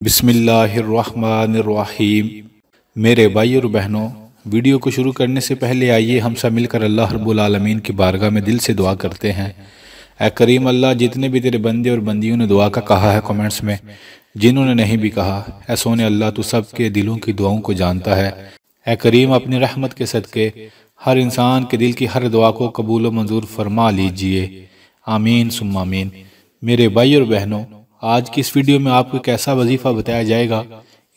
بسم اللہ الرحمن الرحیم۔ میرے بھائی اور بہنوں، ویڈیو کو شروع کرنے سے پہلے آئیے ہم سب مل کر اللہ رب العالمین کی بارگاہ میں دل سے دعا کرتے ہیں۔ اے کریم اللہ، جتنے بھی تیرے بندے اور بندیوں نے دعا کا کہا ہے کمنٹس میں، جنہوں نے نہیں بھی کہا، اے سونے اللہ تو سب کے دلوں کی دعاؤں کو جانتا ہے۔ اے کریم، اپنی رحمت کے صدقے ہر انسان کے دل کی ہر دعا کو قبول و منظور فرما لیجئے، آمین ثم آمین۔ میرے بھائی اور بہنوں، آج کی اس ویڈیو میں آپ کو ایک ایسا وظیفہ بتایا جائے گا۔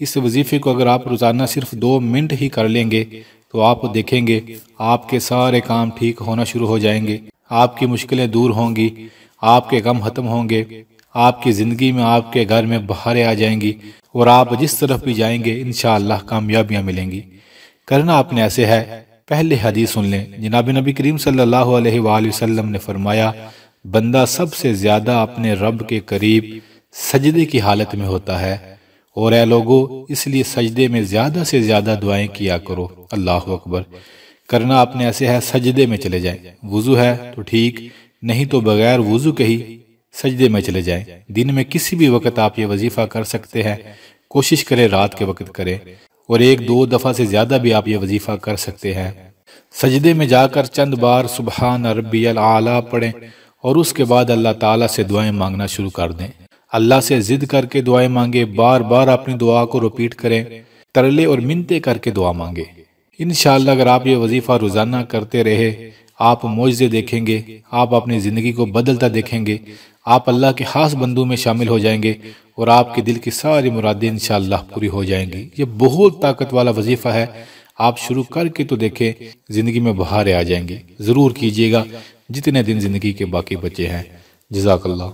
اس وظیفے کو اگر آپ روزانہ صرف 2 منٹ ہی کر لیں گے تو آپ دیکھیں گے آپ کے سارے کام ٹھیک ہونا شروع ہو جائیں گے، آپ کی مشکلیں دور ہوں گی، آپ کے غم ختم ہوں گے، آپ کی زندگی میں آپ کے گھر میں بہاریں آ جائیں گی، اور آپ جس طرف بھی جائیں گے انشاءاللہ کامیابیاں ملیں گی۔ کرنا آپ نے ایسے ہے، پہلے حدیث سن لیں۔ جناب نبی کریم صلی اللہ علیہ وآلہ وسلم نے فرمایا، بندہ سب سے زیادہ اپنے رب کے قریب سجدے کی حالت میں ہوتا ہے، اور اے لوگو اس لیے سجدے میں زیادہ سے زیادہ دعائیں کیا کرو۔ اللہ اکبر۔ کرنا آپ نے ایسے ہے، سجدے میں چلے جائیں، وضو ہے تو ٹھیک، نہیں تو بغیر وضو کے ہی سجدے میں چلے جائیں۔ دن میں کسی بھی وقت آپ یہ وظیفہ کر سکتے ہیں، کوشش کریں رات کے وقت کریں، اور 1-2 دفعہ سے زیادہ بھی آپ یہ وظیفہ کر سکتے ہیں۔ سجدے میں جا کر چند بار سبحان ربی الاعلیٰ پڑھیں، اور اس کے بعد اللہ تعالیٰ سے دعائیں مانگنا شروع کر دیں۔ اللہ سے ضد کر کے دعائیں مانگے، بار بار اپنی دعا کو ریپیٹ کریں، ترلے اور منتیں کر کے دعا مانگے۔ انشاءاللہ اگر آپ یہ وظیفہ روزانہ کرتے رہے، آپ معجزے دیکھیں گے، آپ اپنی زندگی کو بدلتا دیکھیں گے، آپ اللہ کے خاص بندوں میں شامل ہو جائیں گے، اور آپ کے دل کی ساری مرادیں انشاءاللہ پوری ہو جائیں گی۔ یہ بہت طاقت والا وظیفہ ہے، آپ شروع کر کے تو دیکھیں، زندگی میں بہاریں آ جائیں گی۔ ضرور کیجئے گا جتنے دن زندگی کے باقی بچے ہیں۔ جزاک اللہ۔